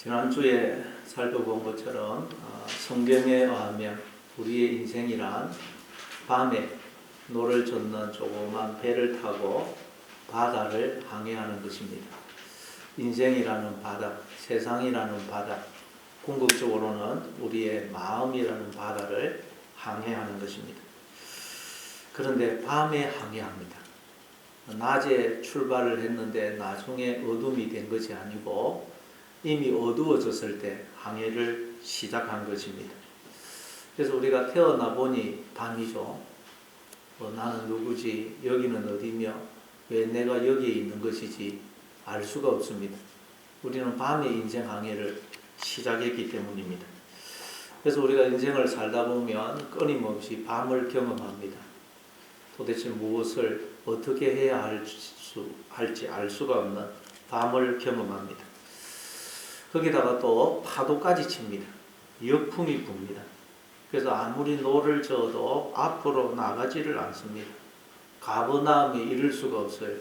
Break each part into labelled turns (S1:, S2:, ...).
S1: 지난주에 살펴본 것처럼 성경에 의하면 우리의 인생이란 밤에 노를 젓는 조그만 배를 타고 바다를 항해하는 것입니다. 인생이라는 바다, 세상이라는 바다, 궁극적으로는 우리의 마음이라는 바다를 항해하는 것입니다. 그런데 밤에 항해합니다. 낮에 출발을 했는데 나중에 어둠이 된 것이 아니고 이미 어두워졌을 때 항해를 시작한 것입니다. 그래서 우리가 태어나 보니 밤이죠. 나는 누구지? 여기는 어디며? 왜 내가 여기에 있는 것이지? 알 수가 없습니다. 우리는 밤에 인생 항해를 시작했기 때문입니다. 그래서 우리가 인생을 살다 보면 끊임없이 밤을 경험합니다. 도대체 무엇을 어떻게 해야 할지 알 수가 없는 밤을 경험합니다. 거기다가 또 파도까지 칩니다. 역풍이 붑니다. 그래서 아무리 노를 저어도 앞으로 나가지를 않습니다. 가버나움에 이를 수가 없어요.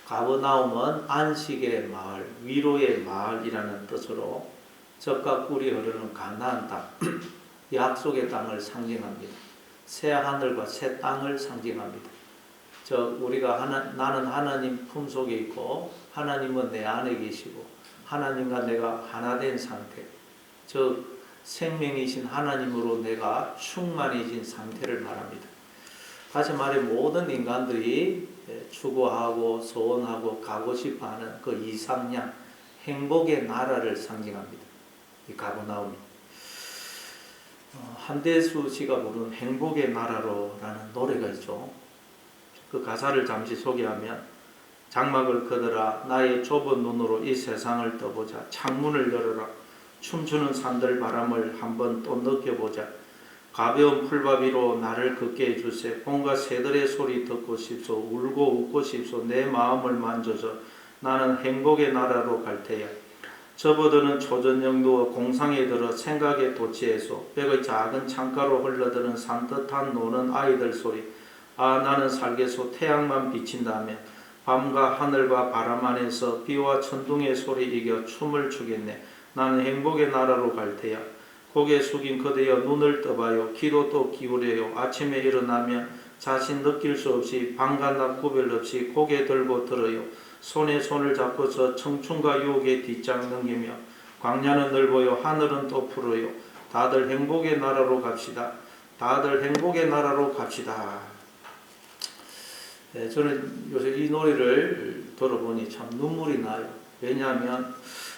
S1: 가버나움은 안식의 마을, 위로의 마을이라는 뜻으로 젖과 꿀이 흐르는 가나안 땅, 약속의 땅을 상징합니다. 새 하늘과 새 땅을 상징합니다. 우리가 나는 하나님 품속에 있고 하나님은 내 안에 계시고 하나님과 내가 하나 된 상태, 생명이신 하나님으로 내가 충만해진 상태를 말합니다. 다시 말해 모든 인간들이 추구하고 소원하고 가고 싶어하는 그 이상향, 행복의 나라를 상징합니다. 이 가버나움이. 한대수 씨가 부른 행복의 나라로라는 노래가 있죠. 그 가사를 잠시 소개하면 장막을 걷어라 나의 좁은 눈으로 이 세상을 떠보자. 창문을 열어라 춤추는 산들 바람을 한번 또 느껴보자. 가벼운 풀밥 위로 나를 걷게 해주세. 온갖 새들의 소리 듣고 싶소. 울고 웃고 싶소. 내 마음을 만져줘. 나는 행복의 나라로 갈 테야. 접어드는 초저녁 공상에 들어 생각에 도취해소. 벽의 작은 창가로 흘러드는 산뜻한 노는 아이들 소리. 아 나는 살겠소. 태양만 비친다면 밤과 하늘과 바람 안에서 비와 천둥의 소리 이겨 춤을 추겠네. 나는 행복의 나라로 갈 테야. 고개 숙인 그대여 눈을 떠봐요. 귀도 또 기울여요. 아침에 일어나면 자신 느낄 수 없이 밤과 낮 구별 없이 고개 들고 들어요. 손에 손을 잡고서 청춘과 유혹에 뒷장 넘기며 광야는 넓어요. 하늘은 또 푸르요. 다들 행복의 나라로 갑시다. 다들 행복의 나라로 갑시다. 네, 저는 요새 이 노래를 들어보니 참 눈물이 나요. 왜냐하면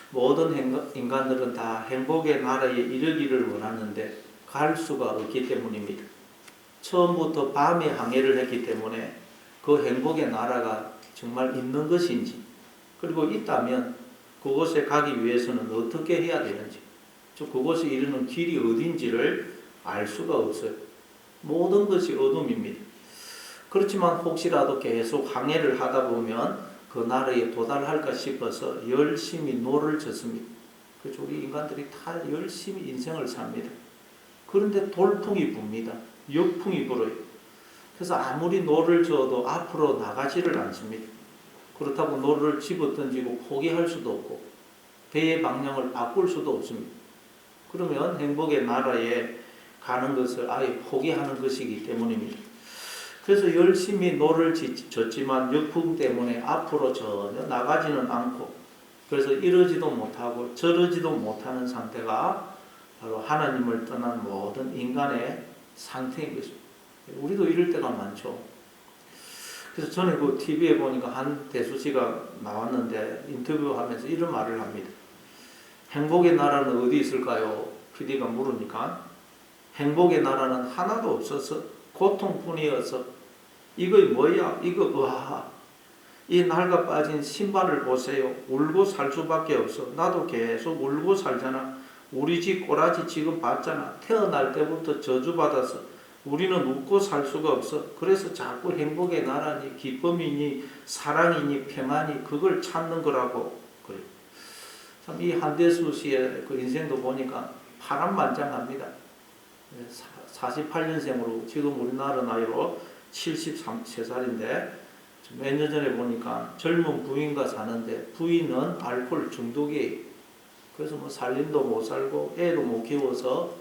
S1: 모든 인간들은 다 행복의 나라에 이르기를 원하는데 갈 수가 없기 때문입니다. 처음부터 밤에 항해를 했기 때문에 그 행복의 나라가 정말 있는 것인지, 그리고 있다면 그곳에 가기 위해서는 어떻게 해야 되는지, 그곳에 이르는 길이 어딘지를 알 수가 없어요. 모든 것이 어둠입니다. 그렇지만 혹시라도 계속 항해를 하다 보면 그 나라에 도달할까 싶어서 열심히 노를 젓습니다. 그래서 우리 인간들이 다 열심히 인생을 삽니다. 그런데 돌풍이 붑니다. 역풍이 불어요. 그래서 아무리 노를 저어도 앞으로 나가지를 않습니다. 그렇다고 노를 집어던지고 포기할 수도 없고 배의 방향을 바꿀 수도 없습니다. 그러면 행복의 나라에 가는 것을 아예 포기하는 것이기 때문입니다. 그래서 열심히 노를 젓지만 역풍 때문에 앞으로 전혀 나가지는 않고, 그래서 이러지도 못하고 저러지도 못하는 상태가 바로 하나님을 떠난 모든 인간의 상태인 것입니다. 우리도 이럴 때가 많죠. 그래서 전에 그 TV에 보니까 한대수 씨가 나왔는데 인터뷰하면서 이런 말을 합니다. 행복의 나라는 어디 있을까요? PD가 물으니까 행복의 나라는 하나도 없어서 고통뿐이어서 이거 뭐야? 이거 와, 이 낡아 빠진 신발을 보세요. 울고 살 수밖에 없어. 나도 계속 울고 살잖아. 우리 집 꼬라지 지금 봤잖아. 태어날 때부터 저주받아서 우리는 웃고 살 수가 없어. 그래서 자꾸 행복의 나라니 기쁨이니 사랑이니 평안이 그걸 찾는 거라고 그래요. 참 이 한대수 씨의 그 인생도 보니까 파란만장합니다. 48년생으로 지금 우리나라 나이로 73살인데 몇 년 전에 보니까 젊은 부인과 사는데 부인은 알코올 중독이에요. 그래서 뭐 살림도 못 살고 애도 못 키워서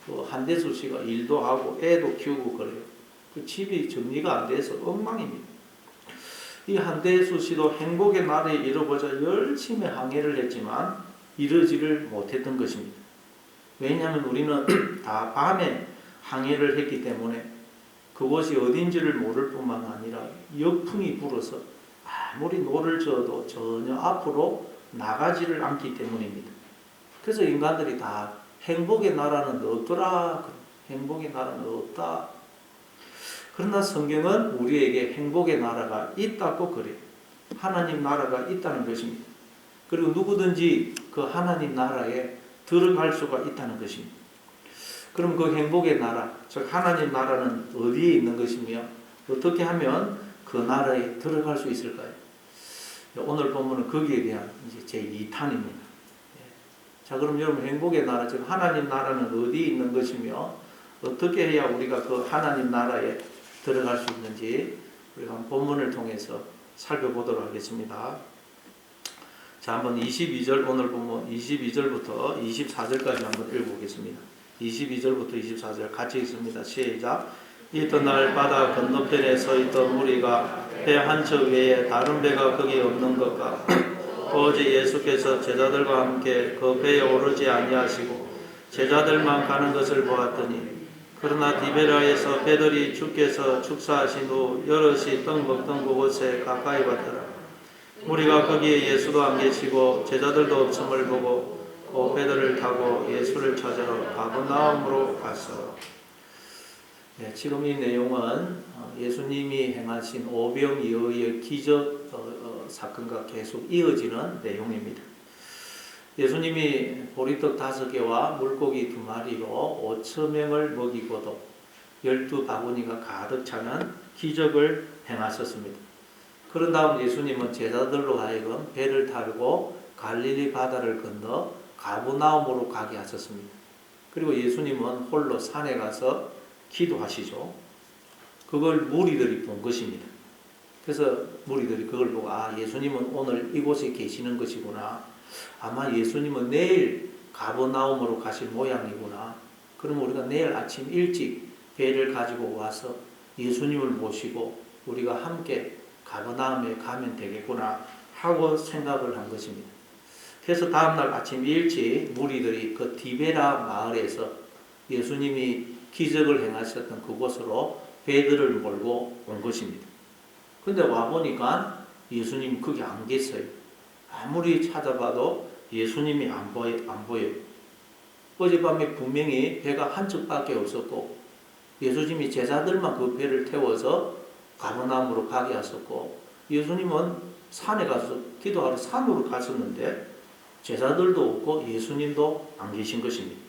S1: 그 한대수 씨가 일도 하고 애도 키우고 그래요. 그 집이 정리가 안 돼서 엉망입니다. 이 한대수 씨도 행복의 나라에 이르고자 열심히 항해를 했지만 이르지를 못했던 것입니다. 왜냐하면 우리는 다 밤에 항해를 했기 때문에 그곳이 어딘지를 모를 뿐만 아니라 역풍이 불어서 아무리 노를 저어도 전혀 앞으로 나가지를 않기 때문입니다. 그래서 인간들이 다 행복의 나라는 없더라. 행복의 나라는 없다. 그러나 성경은 우리에게 행복의 나라가 있다고 그래요. 하나님 나라가 있다는 것입니다. 그리고 누구든지 그 하나님 나라에 들어갈 수가 있다는 것입니다. 그럼 그 행복의 나라, 즉 하나님 나라는 어디에 있는 것이며 어떻게 하면 그 나라에 들어갈 수 있을까요? 오늘 본문은 거기에 대한 이제 제 2탄입니다. 자, 그럼 여러분 행복의 나라, 즉 하나님 나라는 어디에 있는 것이며 어떻게 해야 우리가 그 하나님 나라에 들어갈 수 있는지 우리가 본문을 통해서 살펴보도록 하겠습니다. 자, 한번 22절 오늘 본문 22절부터 24절까지 한번 읽어보겠습니다. 22절부터 24절 같이 읽습니다. 시작. 이튿날 바다 건너편에 서 있던 무리가 배 한 척 외에 다른 배가 거기 없는 것과 오직 예수께서 제자들과 함께 그 배에 오르지 아니하시고 제자들만 가는 것을 보았더니 그러나 디베라에서 배들이 주께서 축사하신 후 여럿이 떡 먹던 그곳에 가까이 왔더라. 무리가 거기에 예수도 안 계시고 제자들도 없음을 보고 그 배들을 타고 예수를 찾으러 가버나움으로 갔어. 네, 지금 이 내용은 예수님이 행하신 오병이어의 기적 사건과 계속 이어지는 내용입니다. 예수님이 보리떡 5개와 물고기 2마리로 5,000명을 먹이고도 12바구니가 가득 차는 기적을 행하셨습니다. 그런 다음 예수님은 제자들로 하여금 배를 타고 갈릴리 바다를 건너 가버나움으로 가게 하셨습니다. 그리고 예수님은 홀로 산에 가서 기도하시죠. 그걸 무리들이 본 것입니다. 그래서 무리들이 그걸 보고 예수님은 오늘 이곳에 계시는 것이구나. 아마 예수님은 내일 가버나움으로 가실 모양이구나. 그럼 우리가 내일 아침 일찍 배를 가지고 와서 예수님을 모시고 우리가 함께 가버나움에 가면 되겠구나 하고 생각을 한 것입니다. 그래서 다음날 아침 일찍 무리들이 그 디베라 마을에서 예수님이 기적을 행하셨던 그곳으로 배들을 몰고 온 것입니다. 근데 와보니까 예수님 거기 안 계세요. 아무리 찾아봐도 예수님이 안 보여요. 어젯밤에 분명히 배가 한 척밖에 없었고 예수님이 제자들만 그 배를 태워서 가버나움으로 가게 하셨고 예수님은 산에 가서 기도하러 산으로 갔었는데 제자들도 없고 예수님도 안 계신 것입니다.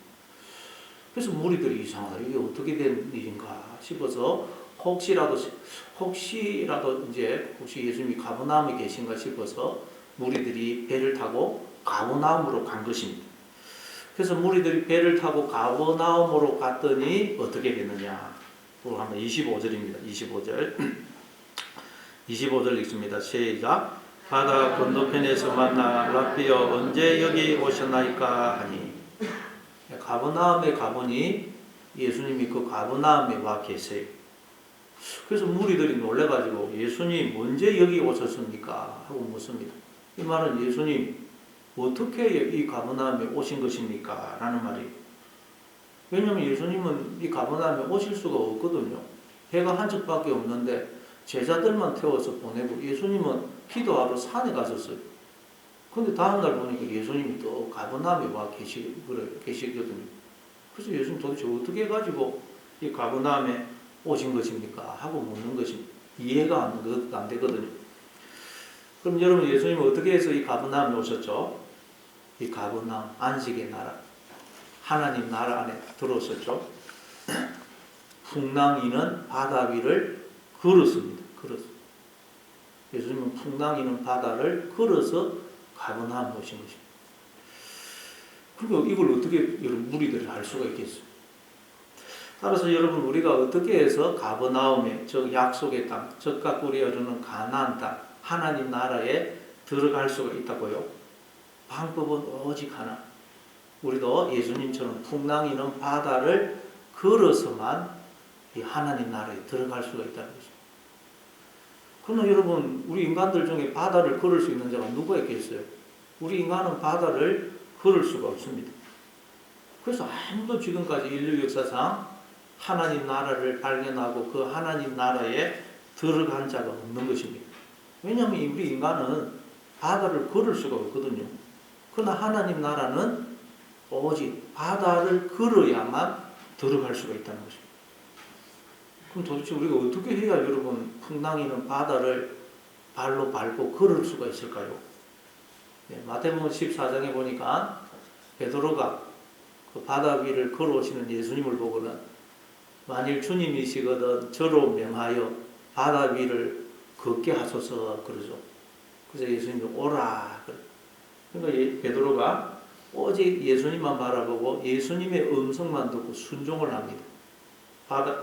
S1: 그래서 무리들이 이상하다. 이게 어떻게 된 일인가 싶어서 혹시라도 이제 혹시 예수님이 가버나움에 계신가 싶어서 무리들이 배를 타고 가버나움으로 간 것입니다. 그래서 무리들이 배를 타고 가버나움으로 갔더니 어떻게 됐느냐. 그걸 한번 25절입니다. 25절 읽습니다. 시작. 바다 건너편에서 만나 랍비여 언제 여기 오셨나이까 하니 가버나움에 가보니 예수님이 그 가버나움에 와 계세요. 그래서 무리들이 놀래가지고 예수님 언제 여기 오셨습니까? 하고 묻습니다. 이 말은 예수님 어떻게 이 가버나움에 오신 것입니까? 라는 말이에요. 왜냐하면 예수님은 이 가버나움에 오실 수가 없거든요. 배가 한 척밖에 없는데 제자들만 태워서 보내고 예수님은 기도하러 산에 가셨어요. 근데 다음날 보니까 예수님이 또 가버나움에 와 계시거든요. 그래서 예수님 도대체 어떻게 해가지고 이 가버나움에 오신 것입니까? 하고 묻는 것입니다. 이해가 안 되거든요. 그럼 여러분 예수님은 어떻게 해서 이 가버나움에 오셨죠? 이 가버나움, 안식의 나라, 하나님 나라 안에 들어오셨죠. 풍랑이는 바다 위를 걸었습니다. 예수님은 풍랑이는 바다를 걸어서 가버나움에 오신 것입니다. 그리고 이걸 어떻게 여러분 무리들이 알 수가 있겠어요? 따라서 여러분 우리가 어떻게 해서 가버나움에 즉 약속의 땅, 젖과 꿀이 흐르는 가나안 땅, 하나님 나라에 들어갈 수가 있다고요? 방법은 오직 하나. 우리도 예수님처럼 풍랑이는 바다를 걸어서만 이 하나님 나라에 들어갈 수가 있다는 것입니다. 그러나 여러분, 우리 인간들 중에 바다를 걸을 수 있는 자가 누가 있겠어요? 우리 인간은 바다를 걸을 수가 없습니다. 그래서 아무도 지금까지 인류 역사상 하나님 나라를 발견하고 그 하나님 나라에 들어간 자가 없는 것입니다. 왜냐하면 우리 인간은 바다를 걸을 수가 없거든요. 그러나 하나님 나라는 오직 바다를 걸어야만 들어갈 수가 있다는 것입니다. 그럼 도대체 우리가 어떻게 해야 여러분 풍랑이는 바다를 발로 밟고 걸을 수가 있을까요? 네, 마태복음 14장에 보니까 베드로가 그 바다 위를 걸어오시는 예수님을 보고는 만일 주님이시거든 저로 명하여 바다 위를 걷게 하소서 그러죠. 그래서 예수님이 오라. 그러니까 베드로가 오직 예수님만 바라보고 예수님의 음성만 듣고 순종을 합니다.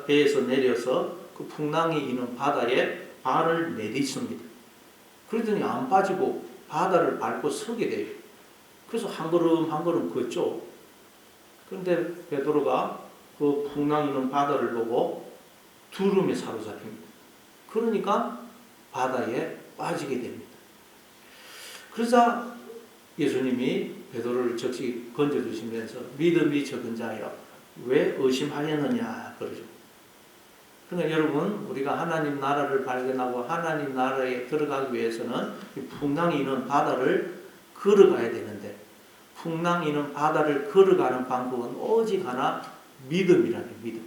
S1: 배에서 내려서 그 풍랑이 있는 바다에 발을 내딛습니다. 그러더니 안 빠지고 바다를 밟고 서게 돼요. 그래서 한 걸음 한 걸음 걷죠. 그런데 베드로가 그 풍랑 있는 바다를 보고 두려움에 사로잡힙니다. 그러니까 바다에 빠지게 됩니다. 그러자 예수님이 베드로를 즉시 건져주시면서 믿음이 적은 자여 왜 의심하였느냐 그러죠. 그러니까 여러분 우리가 하나님 나라를 발견하고 하나님 나라에 들어가기 위해서는 풍랑이 있는 바다를 걸어가야 되는데 풍랑이 있는 바다를 걸어가는 방법은 오직 하나 믿음이라는 믿음.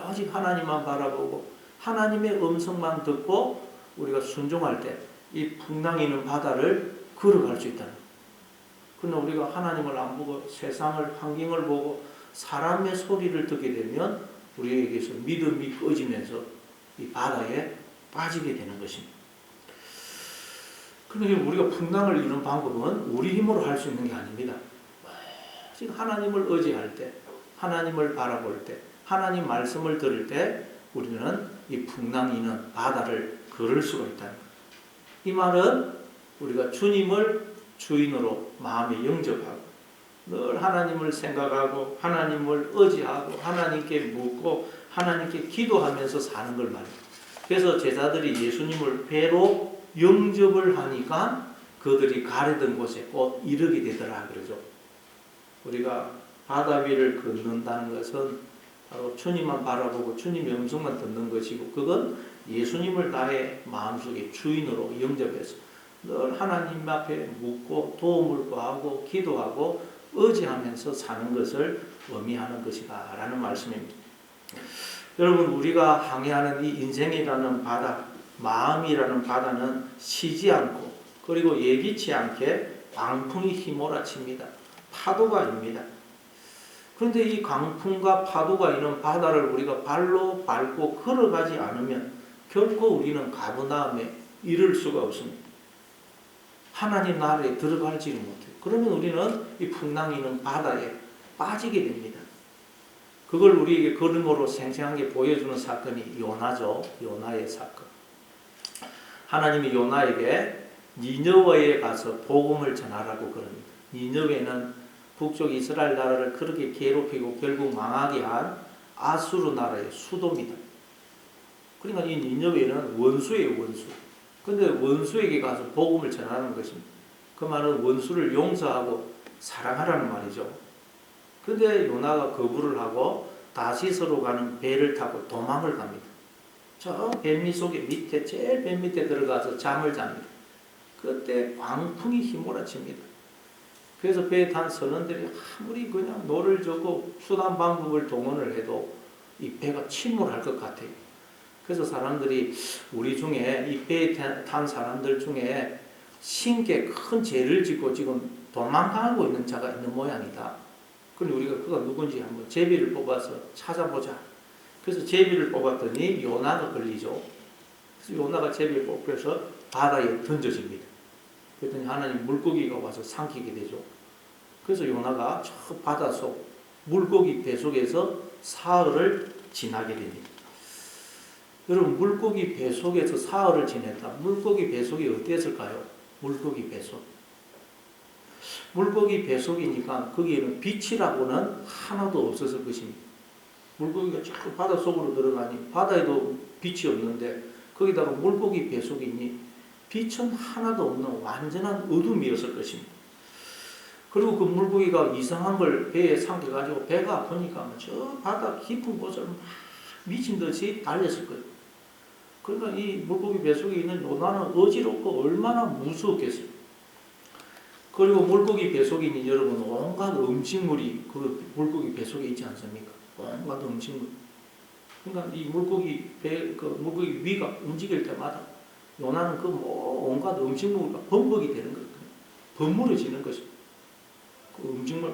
S1: 오직 하나님만 바라보고 하나님의 음성만 듣고 우리가 순종할 때 이 풍랑이 있는 바다를 걸어갈 수 있다는 거예요. 그러나 우리가 하나님을 안 보고 세상을 환경을 보고 사람의 소리를 듣게 되면 우리에게서 믿음이 꺼지면서 이 바다에 빠지게 되는 것입니다. 그러나 우리가 풍랑을 이루는 방법은 우리 힘으로 할 수 있는 게 아닙니다. 지금 하나님을 의지할 때, 하나님을 바라볼 때, 하나님 말씀을 들을 때 우리는 이 풍랑이 있는 바다를 걸을 수가 있다는 거예요. 이 말은 우리가 주님을 주인으로 마음에 영접하고 늘 하나님을 생각하고 하나님을 의지하고 하나님께 묻고 하나님께 기도하면서 사는 걸 말해요. 그래서 제자들이 예수님을 배로 영접을 하니까 그들이 가려던 곳에 꼭 이르게 되더라 그러죠. 우리가 바다 위를 걷는다는 것은 바로 주님만 바라보고 주님의 음성만 듣는 것이고 그건 예수님을 나의 마음속에 주인으로 영접해서 늘 하나님 앞에 묻고 도움을 구하고 기도하고 의지하면서 사는 것을 의미하는 것이다 라는 말씀입니다. 여러분 우리가 항해하는 이 인생이라는 바다, 마음이라는 바다는 쉬지 않고 그리고 예기치 않게 광풍이 휘몰아칩니다. 파도가 입니다. 그런데 이 강풍과 파도가 있는 바다를 우리가 발로 밟고 걸어가지 않으면 결코 우리는 가버나움에 이를 수가 없습니다. 하나님 나라에 들어갈지를 못해요. 그러면 우리는 이 풍랑이 있는 바다에 빠지게 됩니다. 그걸 우리에게 그림으로 생생하게 보여주는 사건이 요나죠. 요나의 사건. 하나님이 요나에게 니느웨에 가서 복음을 전하라고 그럽니다. 니느웨는 북쪽 이스라엘 나라를 그렇게 괴롭히고 결국 망하게 한 아수르 나라의 수도입니다. 그러니까 이 니느웨는 원수예요, 원수. 근데 원수에게 가서 복음을 전하는 것입니다. 그 말은 원수를 용서하고 사랑하라는 말이죠. 근데 요나가 거부를 하고 다시스로 가는 배를 타고 도망을 갑니다. 저 뱀미 속에 밑에 제일 뱀 밑에 들어가서 잠을 잡니다. 그때 광풍이 휘몰아칩니다. 그래서 배에 탄 선원들이 아무리 그냥 노를 젓고 수단 방법을 동원을 해도 이 배가 침몰할 것 같아요. 그래서 사람들이 우리 중에 이 배에 탄 사람들 중에 신께 큰 죄를 짓고 지금 도망가고 있는 자가 있는 모양이다. 그럼 우리가 그가 누군지 한번 제비를 뽑아서 찾아보자. 그래서 제비를 뽑았더니 요나가 걸리죠. 그래서 요나가 제비를 뽑혀서 바다에 던져집니다. 그랬더니 하나님 물고기가 와서 삼키게 되죠. 그래서 요나가 저 바닷속 물고기 배 속에서 사흘을 지나게 됩니다. 여러분 물고기 배 속에서 사흘을 지냈다. 물고기 배 속이 어땠을까요? 물고기 배 속. 물고기 배속이니까 거기에는 빛이라고는 하나도 없었을 것입니다. 물고기가 자꾸 바닷속으로 들어가니 바다에도 빛이 없는데 거기다가 물고기 배속이니 빛은 하나도 없는 완전한 어둠이었을 것입니다. 그리고 그 물고기가 이상한 걸 배에 삼켜가지고 배가 아프니까 저 바다 깊은 곳을 막 미친 듯이 달렸을 거예요. 그러니까 이 물고기 뱃속에 있는 요나는 어지럽고 얼마나 무서웠겠어요. 그리고 물고기 뱃속에 여러분 온갖 음식물이 그 물고기 뱃속에 있지 않습니까? 온갖 음식물. 그러니까 이 물고기 물고기 위가 움직일 때마다 요나는 그 온갖 음식물과 범벅이 되는 거예요. 버무려지는 것입니다. 그 음식물.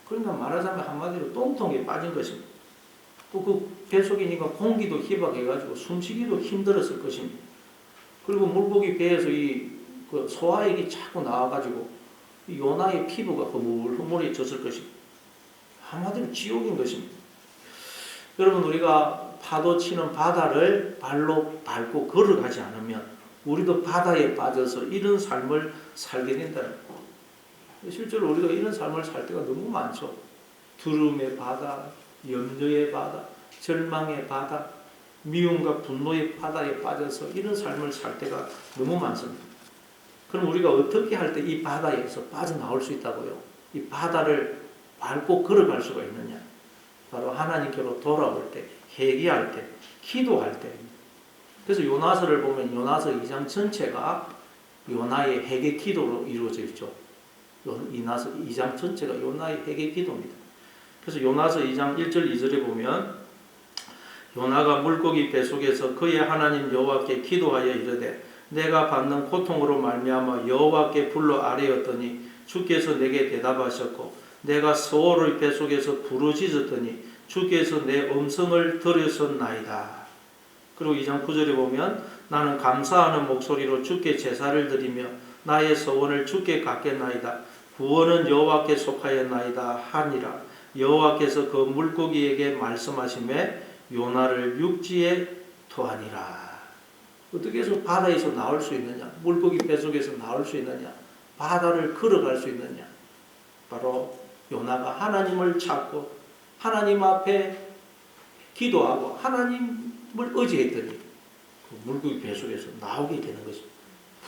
S1: 그러니까 말하자면 한마디로 똥통에 빠진 것입니다. 또 그 뱃속이니까 공기도 희박해가지고 숨쉬기도 힘들었을 것입니다. 그리고 물고기 배에서 그 소화액이 자꾸 나와가지고 요나의 피부가 허물허물해졌을 것입니다. 한마디로 지옥인 것입니다. 여러분 우리가 파도 치는 바다를 발로 밟고 걸어가지 않으면 우리도 바다에 빠져서 이런 삶을 살게 된다는 거예요. 실제로 우리가 이런 삶을 살 때가 너무 많죠. 두려움의 바다, 염려의 바다, 절망의 바다, 미움과 분노의 바다에 빠져서 이런 삶을 살 때가 너무 많습니다. 그럼 우리가 어떻게 할 때 이 바다에서 빠져나올 수 있다고요? 이 바다를 밟고 걸어갈 수가 있느냐? 바로 하나님께로 돌아올 때, 회개할 때, 기도할 때. 그래서 요나서를 보면 요나서 2장 전체가 요나의 회개 기도로 이루어져 있죠. 요나서 2장 전체가 요나의 회개 기도입니다. 그래서 요나서 2장 1절 2절에 보면 요나가 물고기 뱃속에서 그의 하나님 여호와께 기도하여 이르되 내가 받는 고통으로 말미암아 여호와께 불러 아뢰었더니 주께서 내게 대답하셨고 내가 서울의 뱃속에서 부르짖었더니 주께서 내 음성을 들으셨나이다. 그리고 2장 9절에 보면 나는 감사하는 목소리로 주께 제사를 드리며 나의 서원을 주께 갚겠나이다. 구원은 여호와께 속하였나이다 하니라. 여호와께서 그 물고기에게 말씀하시매 요나를 육지에 토하니라. 어떻게 해서 바다에서 나올 수 있느냐? 물고기 뱃속에서 나올 수 있느냐? 바다를 걸어갈 수 있느냐? 바로 요나가 하나님을 찾고 하나님 앞에 기도하고 하나님을 의지했더니 그 물고기 뱃속에서 나오게 되는 것입니다.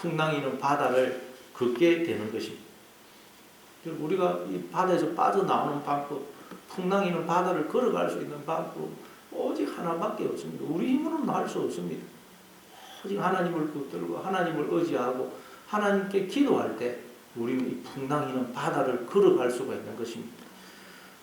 S1: 풍랑이는 바다를 걷게 되는 것입니다. 우리가 이 바다에서 빠져나오는 방법, 풍랑이는 바다를 걸어갈 수 있는 방법 오직 하나밖에 없습니다. 우리 힘으로는 할 수 없습니다. 오직 하나님을 붙들고 하나님을 의지하고 하나님께 기도할 때 우리는 이 풍랑이는 바다를 걸어갈 수가 있는 것입니다.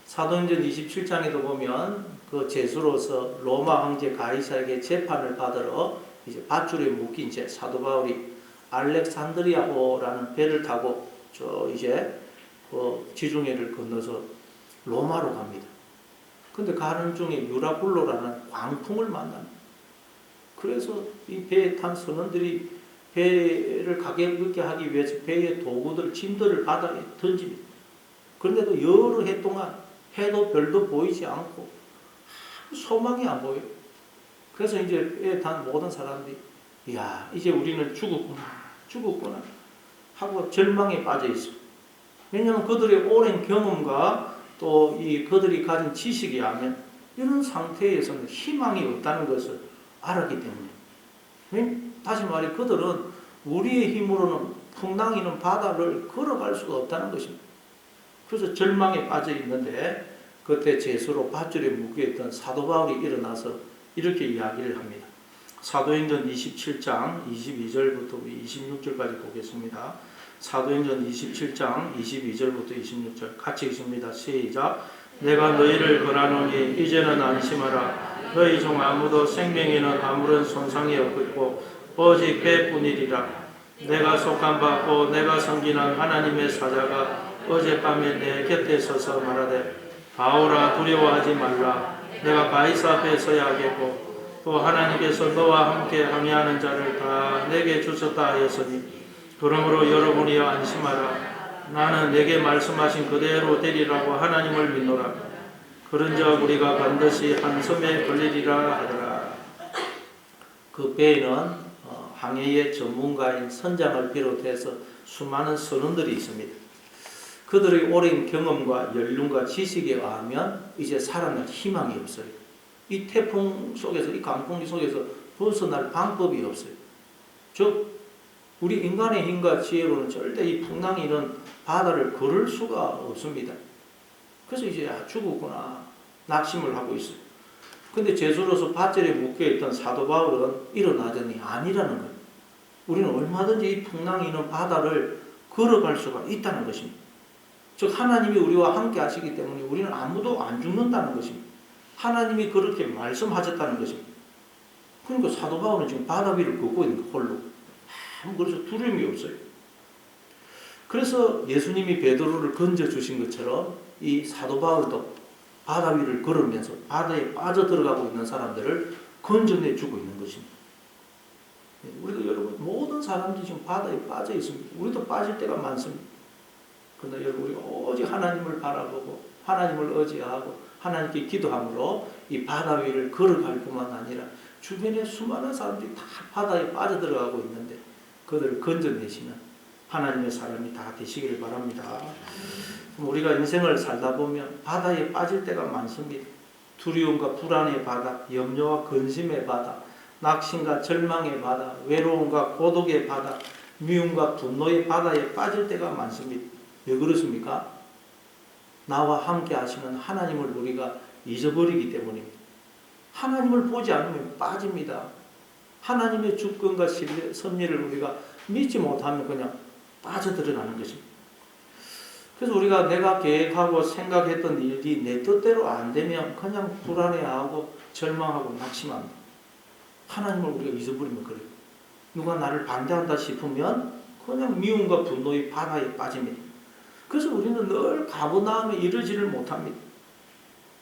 S1: 사도행전 27장에도 보면 그 제수로서 로마 황제 가이사에게 재판을 받으러 이제 밧줄에 묶인 채 사도 바울이 알렉산드리아호라는 배를 타고 이제 그 지중해를 건너서 로마로 갑니다. 근데 가는 중에 유라굴로라는 광풍을 만납니다. 그래서 이 배에 탄 선원들이 배를 가볍게 하기 위해서 배의 도구들, 짐들을 바다에 던집니다. 그런데도 여러 해 동안 해도 별도 보이지 않고 소망이 안 보여요. 그래서 이제 배에 탄 모든 사람들이 이야 이제 우리는 죽었구나 하고 절망에 빠져 있어요. 왜냐하면 그들의 오랜 경험과 또 이 그들이 가진 지식에 하면 이런 상태에서는 희망이 없다는 것을 알았기 때문에 다시 말해 그들은 우리의 힘으로는 풍랑이는 바다를 걸어갈 수가 없다는 것입니다. 그래서 절망에 빠져 있는데 그때 제수로 밧줄에 묶여있던 사도 바울이 일어나서 이렇게 이야기를 합니다. 사도행전 27장 22절부터 26절까지 보겠습니다. 사도행전 27장 22절부터 26절 같이 읽습니다. 시작. 내가 너희를 권하노니 이제는 안심하라. 너희 중 아무도 생명에는 아무런 손상이 없고 오직 배뿐이리라. 내가 속한 받고 내가 섬기는 하나님의 사자가 어젯밤에 내 곁에 서서 말하되 바울아 두려워하지 말라. 내가 가이사 앞에 서야 하겠고 또 하나님께서 너와 함께 항해하는 자를 다 내게 주셨다 하였으니 그러므로 여러분이여 안심하라. 나는 내게 말씀하신 그대로 되리라고 하나님을 믿노라. 그런즉 우리가 반드시 한 섬에 걸리리라 하더라. 그 배에는 항해의 전문가인 선장을 비롯해서 수많은 선원들이 있습니다. 그들의 오랜 경험과 연륜과 지식에 의하면 이제 살아날 희망이 없어요. 이 태풍 속에서, 이 강풍기 속에서 벗어날 방법이 없어요. 즉 우리 인간의 힘과 지혜로는 절대 이 풍랑이 이런 바다를 걸을 수가 없습니다. 그래서 이제 죽었구나 낙심을 하고 있어요. 근데 제수로서 밧줄에 묶여있던 사도 바울은 일어나더니 아니라는 거예요. 우리는 얼마든지 이 풍랑이 있는 바다를 걸어갈 수가 있다는 것입니다. 즉 하나님이 우리와 함께 하시기 때문에 우리는 아무도 안 죽는다는 것입니다. 하나님이 그렇게 말씀하셨다는 것입니다. 그러니까 사도 바울은 지금 바다 위를 걷고 있는 거 홀로. 그래서 두려움이 없어요. 그래서 예수님이 베드로를 건져주신 것처럼 이 사도 바울도 바다 위를 걸으면서 바다에 빠져들어가고 있는 사람들을 건져내주고 있는 것입니다. 우리도 여러분 모든 사람들이 지금 바다에 빠져 있습니다. 우리도 빠질 때가 많습니다. 그러나 여러분 우리가 오직 하나님을 바라보고 하나님을 의지하고 하나님께 기도함으로 이 바다 위를 걸어갈 뿐만 아니라 주변에 수많은 사람들이 다 바다에 빠져들어가고 있는데 그들을 건져내시는 하나님의 사람이 다 되시기를 바랍니다. 우리가 인생을 살다 보면 바다에 빠질 때가 많습니다. 두려움과 불안의 바다, 염려와 근심의 바다, 낙심과 절망의 바다, 외로움과 고독의 바다, 미움과 분노의 바다에 빠질 때가 많습니다. 왜 그렇습니까? 나와 함께 하시는 하나님을 우리가 잊어버리기 때문입니다. 하나님을 보지 않으면 빠집니다. 하나님의 주권과 섭리를 우리가 믿지 못하면 그냥 빠져들어가는 것입니다. 그래서 우리가 내가 계획하고 생각했던 일이 내 뜻대로 안 되면 그냥 불안해하고 절망하고 낙심합니다. 하나님을 우리가 잊어버리면 그래요. 누가 나를 반대한다 싶으면 그냥 미움과 분노의 바다에 빠집니다. 그래서 우리는 늘 가버나움에 이르지를 못합니다.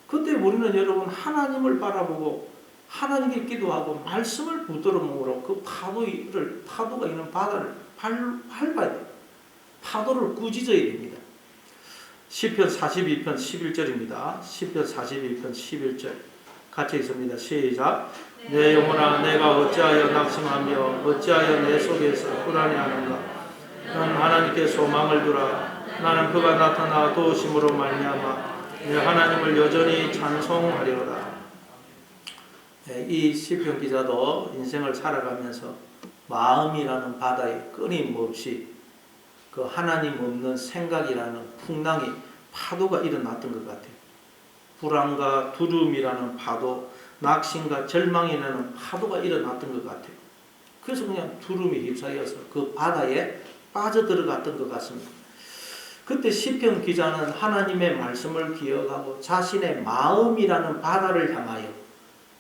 S1: 그때 우리는 여러분 하나님을 바라보고 하나님께 기도하고 말씀을 붙들어 먹으러 그 파도가 있는 바다를 밟아야 돼요. 파도를 꾸짖어야 됩니다. 시편 42편 11절입니다. 시편 42편 11절 같이 읽습니다. 시작. 내 영혼아 내가 어찌하여 낙심하며 어찌하여 내 속에서 불안해하는가. 넌 하나님께 소망을 두라. 나는 그가 나타나 도우심으로 말미암아 내 하나님을 여전히 찬송하리로다. 이 시편 기자도 인생을 살아가면서 마음이라는 바다에 끊임없이 그 하나님 없는 생각이라는 풍랑이 파도가 일어났던 것 같아요. 불안과 두려움이라는 파도, 낙심과 절망이라는 파도가 일어났던 것 같아요. 그래서 그냥 두려움에 휩싸여서 그 바다에 빠져들어갔던 것 같습니다. 그때 시편 기자는 하나님의 말씀을 기억하고 자신의 마음이라는 바다를 향하여,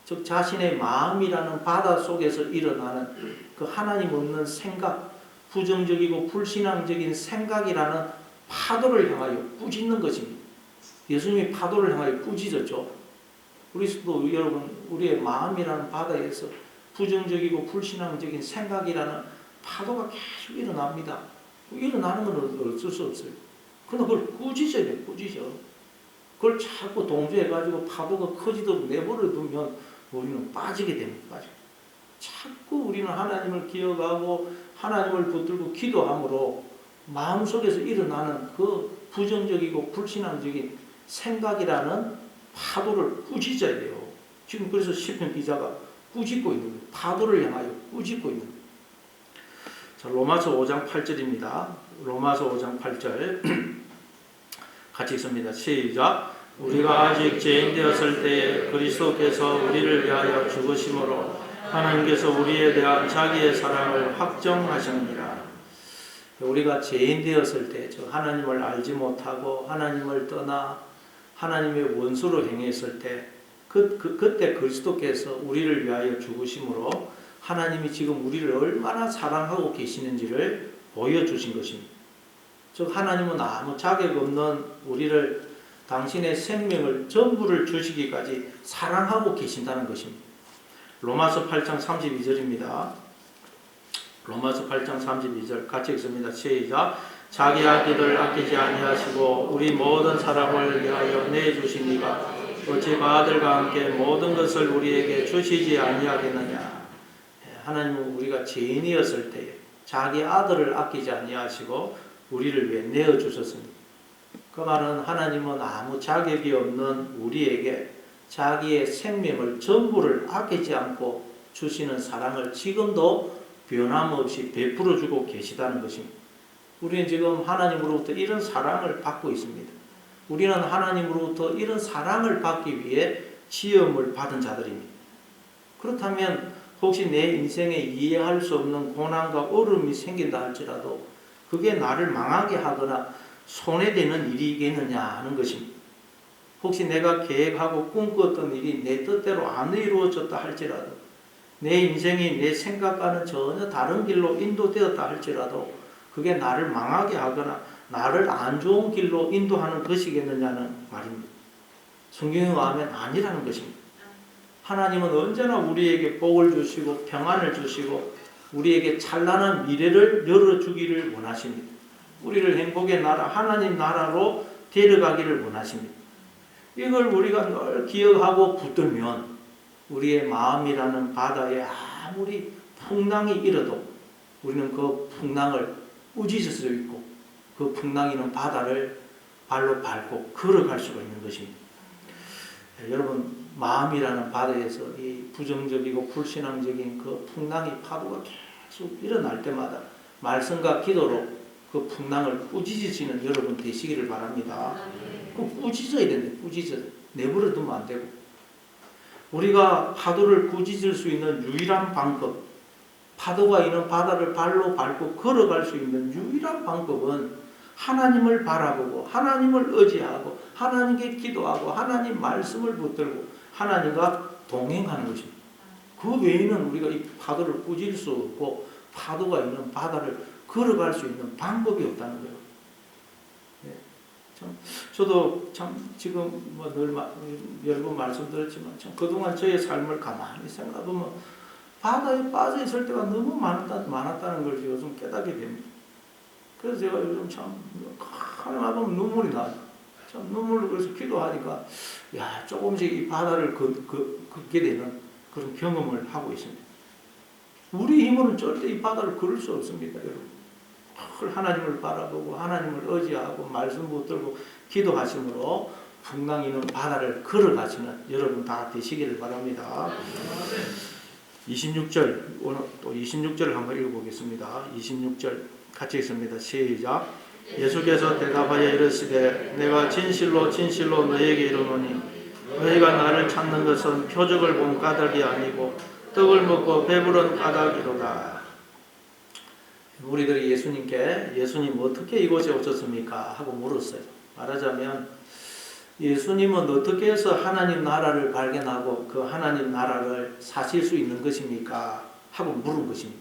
S1: 즉 자신의 마음이라는 바다 속에서 일어나는 그 하나님 없는 생각, 부정적이고 불신앙적인 생각이라는 파도를 향하여 꾸짖는 것입니다. 예수님이 파도를 향하여 꾸짖었죠. 우리도 여러분 우리의 마음이라는 바다에서 부정적이고 불신앙적인 생각이라는 파도가 계속 일어납니다. 일어나는 건 어쩔 수 없어요. 그러나 그걸 꾸짖어야 돼요. 꾸짖어. 그걸 자꾸 동조해가지고 파도가 커지도록 내버려 두면 우리는 빠지게 됩니다. 빠지게. 자꾸 우리는 하나님을 기억하고 하나님을 붙들고 기도함으로 마음속에서 일어나는 그 부정적이고 불신앙적인 생각이라는 파도를 꾸짖어야 돼요. 지금 그래서 시편 기자가 꾸짖고 있는 거예요. 파도를 향하여 꾸짖고 있는 거예요. 자, 로마서 5장 8절입니다. 로마서 5장 8절 같이 읽습니다. 시작. 우리가 아직 죄인 되었을 때에 그리스도께서 우리를 위하여 죽으심으로 하나님께서 우리에 대한 자기의 사랑을 확정하셨느니라. 우리가 죄인 되었을 때, 즉 하나님을 알지 못하고 하나님을 떠나 하나님의 원수로 행했을 때, 그때 그리스도께서 우리를 위하여 죽으심으로 하나님이 지금 우리를 얼마나 사랑하고 계시는지를 보여주신 것입니다. 즉 하나님은 아무 자격 없는 우리를 당신의 생명을 전부를 주시기까지 사랑하고 계신다는 것입니다. 로마서 8장 32절입니다. 로마서 8장 32절 같이 읽습니다. 시작. 자기 아기를 아끼지 아니하시고 우리 모든 사람을 위하여 내주신 이가 어찌 그 아들과 함께 모든 것을 우리에게 주시지 아니하겠느냐. 하나님은 우리가 죄인이었을 때에 자기 아들을 아끼지 아니하시고 우리를 위해 내어주셨습니다. 그 말은 하나님은 아무 자격이 없는 우리에게 자기의 생명을 전부를 아끼지 않고 주시는 사랑을 지금도 변함없이 베풀어 주고 계시다는 것입니다. 우리는 지금 하나님으로부터 이런 사랑을 받고 있습니다. 우리는 하나님으로부터 이런 사랑을 받기 위해 지음을 받은 자들입니다. 그렇다면 혹시 내 인생에 이해할 수 없는 고난과 어려움이 생긴다 할지라도 그게 나를 망하게 하거나 손해되는 일이겠느냐 하는 것입니다. 혹시 내가 계획하고 꿈꾸었던 일이 내 뜻대로 안 이루어졌다 할지라도 내 인생이 내 생각과는 전혀 다른 길로 인도되었다 할지라도 그게 나를 망하게 하거나 나를 안 좋은 길로 인도하는 것이겠느냐는 말입니다. 성경에 의하면 아니라는 것입니다. 하나님은 언제나 우리에게 복을 주시고 평안을 주시고 우리에게 찬란한 미래를 열어주기를 원하십니다. 우리를 행복의 나라 하나님 나라로 데려가기를 원하십니다. 이걸 우리가 늘 기억하고 붙들면 우리의 마음이라는 바다에 아무리 풍랑이 일어도 우리는 그 풍랑을 꾸짖을 수 있고 그 풍랑이는 바다를 발로 밟고 걸어갈 수가 있는 것입니다. 여러분 마음이라는 바다에서 이 부정적이고 불신앙적인 그 풍랑이 파도가 계속 일어날 때마다 말씀과 기도로 그 풍랑을 꾸짖으시는 여러분 되시기를 바랍니다. 그 꾸짖어야 되는데 꾸짖어야 내버려 두면 안 되고 우리가 파도를 꾸짖을 수 있는 유일한 방법 파도가 있는 바다를 발로 밟고 걸어갈 수 있는 유일한 방법은 하나님을 바라보고 하나님을 의지하고 하나님께 기도하고 하나님 말씀을 붙들고 하나님과 동행하는 것입니다. 그 외에는 우리가 이 파도를 꾸짖을 수 없고 파도가 있는 바다를 걸어갈 수 있는 방법이 없다는 거예요. 네. 저도 참 지금 뭐 늘 여러 번 말씀드렸지만 참 그동안 저의 삶을 가만히 생각해보면 바다에 빠져 있을 때가 너무 많았다는 걸 요즘 깨닫게 됩니다. 그래서 제가 요즘 참 하나님 보면 눈물이 나요. 참 눈물로 그래서 기도하니까 야 조금씩 이 바다를 걷게 되는 그런 경험을 하고 있습니다. 우리 힘으로는 절대 이 바다를 걸을 수 없습니다, 여러분. 하나님을 바라보고 하나님을 의지하고 말씀 붙들고 기도하심으로 풍랑 있는 바다를 걸어가시는 여러분 다 되시기를 바랍니다. 26절 오늘 또 26절을 한번 읽어보겠습니다. 26절 같이 읽습니다. 시작. 예수께서 대답하여 이르시되 내가 진실로 진실로 너희에게 이르노니 너희가 나를 찾는 것은 표적을 본 까닭이 아니고 떡을 먹고 배부른 까닭이로다. 우리들이 예수님께 예수님 어떻게 이곳에 오셨습니까? 하고 물었어요. 말하자면 예수님은 어떻게 해서 하나님 나라를 발견하고 그 하나님 나라를 사실 수 있는 것입니까? 하고 물은 것입니다.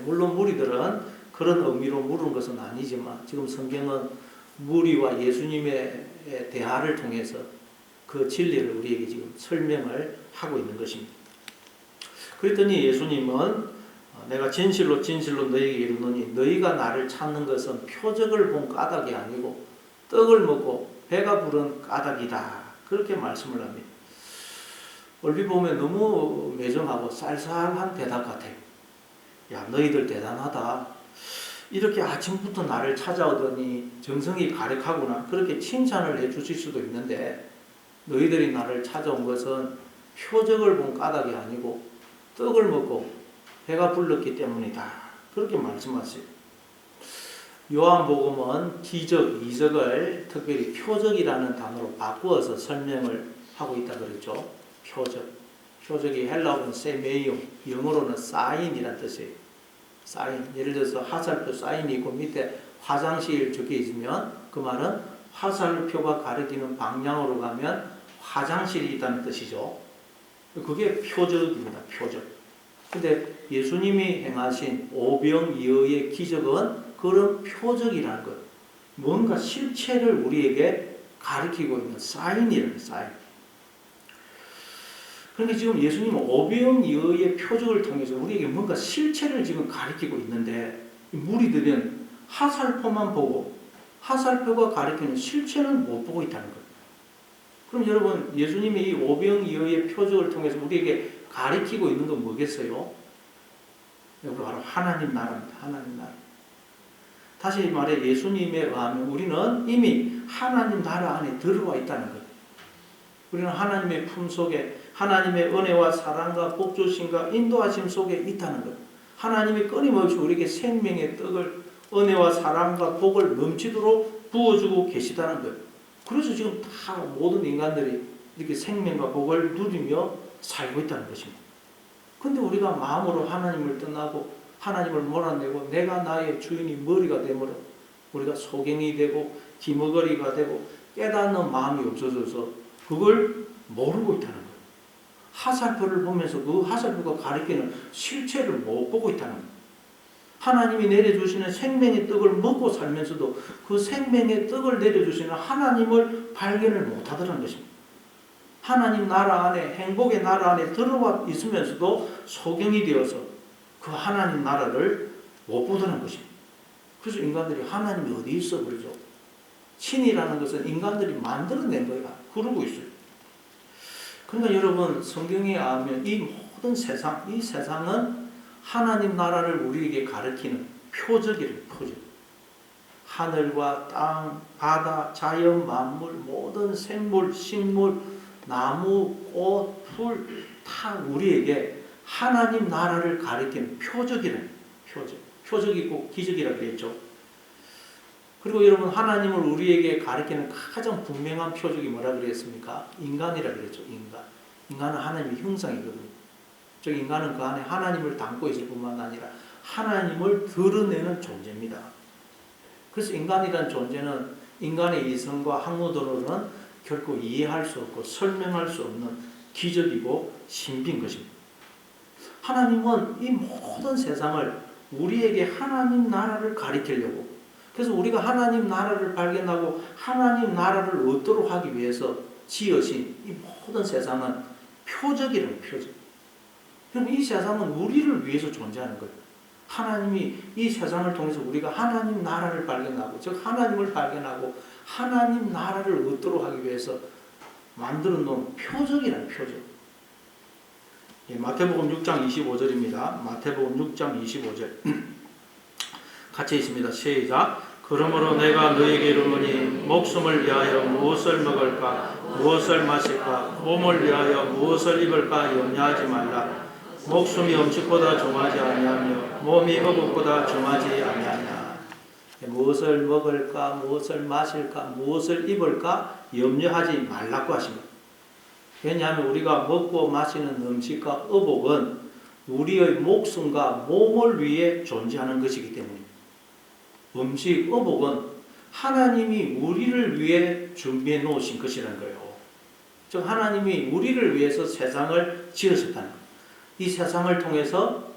S1: 물론 무리들은 그런 의미로 물은 것은 아니지만 지금 성경은 무리와 예수님의 대화를 통해서 그 진리를 우리에게 지금 설명을 하고 있는 것입니다. 그랬더니 예수님은 내가 진실로 진실로 너희에게 이르노니 너희가 나를 찾는 것은 표적을 본 까닭이 아니고 떡을 먹고 배가 부른 까닭이다. 그렇게 말씀을 합니다. 얼핏 보면 너무 매정하고 쌀쌀한 대답 같아요. 야 너희들 대단하다. 이렇게 아침부터 나를 찾아오더니 정성이 가득하구나. 그렇게 칭찬을 해주실 수도 있는데 너희들이 나를 찾아온 것은 표적을 본 까닭이 아니고 떡을 먹고 배가 불렀기 때문이다. 그렇게 말씀하세요. 요한복음은 기적, 이적을 특별히 표적이라는 단어로 바꾸어서 설명을 하고 있다 그랬죠. 표적. 표적이 헬라어는 세메이움, 영어로는 사인이라는 뜻이에요. 사인. 예를 들어서 화살표 사인이 있고 밑에 화장실 적혀 있으면 그 말은 화살표가 가리키는 방향으로 가면 화장실이 있다는 뜻이죠. 그게 표적입니다. 표적. 근데 예수님이 행하신 오병이어의 기적은 그런 표적이라는 것. 뭔가 실체를 우리에게 가리키고 있는 사인이라는 사인. 그런데 지금 예수님은 오병이어의 표적을 통해서 우리에게 뭔가 실체를 지금 가리키고 있는데 무리들은 화살표만 보고 화살표가 가리키는 실체는 못 보고 있다는 거예요. 그럼 여러분 예수님이 이 오병이어의 표적을 통해서 우리에게 가리키고 있는 건 뭐겠어요? 바로 하나님 나라입니다. 하나님 나라. 다시 말해 예수님에 의하면 우리는 이미 하나님 나라 안에 들어와 있다는 거예요. 우리는 하나님의 품속에 하나님의 은혜와 사랑과 복주심과 인도하심 속에 있다는 거예요. 하나님이 끊임없이 우리에게 생명의 떡을 은혜와 사랑과 복을 넘치도록 부어주고 계시다는 거예요. 그래서 지금 다 모든 인간들이 이렇게 생명과 복을 누리며 살고 있다는 것입니다. 근데 우리가 마음으로 하나님을 떠나고 하나님을 몰아내고 내가 나의 주인이 머리가 되므로 우리가 소경이 되고 기머거리가 되고 깨닫는 마음이 없어져서 그걸 모르고 있다는 거예요. 화살표를 보면서 그 화살표가 가리키는 실체를 못 보고 있다는 거예요. 하나님이 내려주시는 생명의 떡을 먹고 살면서도 그 생명의 떡을 내려주시는 하나님을 발견을 못하더라는 것입니다. 하나님 나라 안에 행복의 나라 안에 들어와 있으면서도 소경이 되어서 그 하나님 나라를 못 보더라는 것입니다. 그래서 인간들이 하나님이 어디 있어 그러죠. 신이라는 것은 인간들이 만들어낸 거야. 그러고 있어요. 그러니까 여러분 성경에 의하면 이 모든 세상, 이 세상은 하나님 나라를 우리에게 가르치는 표적이래요. 표적. 하늘과 땅, 바다, 자연, 만물, 모든 생물, 식물, 나무, 꽃, 풀 다 우리에게 하나님 나라를 가리키는 표적이래요. 표적. 표적이 꼭 기적이라 그랬죠. 그리고 여러분 하나님을 우리에게 가리키는 가장 분명한 표적이 뭐라 그랬습니까? 인간이라 그랬죠. 인간. 인간은 하나님의 형상이거든요. 즉 인간은 그 안에 하나님을 담고 있을 뿐만 아니라 하나님을 드러내는 존재입니다. 그래서 인간이라는 존재는 인간의 이성과 학문으로는 결코 이해할 수 없고 설명할 수 없는 기적이고 신비인 것입니다. 하나님은 이 모든 세상을 우리에게 하나님 나라를 가리키려고, 그래서 우리가 하나님 나라를 발견하고 하나님 나라를 얻도록 하기 위해서 지으신 이 모든 세상은 표적이라는 표적. 그럼 이 세상은 우리를 위해서 존재하는 거예요. 하나님이 이 세상을 통해서 우리가 하나님 나라를 발견하고, 즉 하나님을 발견하고 하나님 나라를 얻도록 하기 위해서 만들어 놓은 표적이라는 표적. 예, 마태복음 6장 25절입니다. 마태복음 6장 25절 같이 있습니다. 시작. 그러므로 내가 너에게 이르노니 목숨을 위하여 무엇을 먹을까 무엇을 마실까 몸을 위하여 무엇을 입을까 염려하지 말라. 목숨이 음식보다 중하지 아니하며 몸이 의복보다 중하지 아니하냐. 무엇을 먹을까 무엇을 마실까 무엇을 입을까 염려하지 말라고 하십니다. 왜냐하면 우리가 먹고 마시는 음식과 의복은 우리의 목숨과 몸을 위해 존재하는 것이기 때문입니다. 음식, 의복은 하나님이 우리를 위해 준비해 놓으신 것이라는 거예요. 즉 하나님이 우리를 위해서 세상을 지으셨다는 거예요. 이 세상을 통해서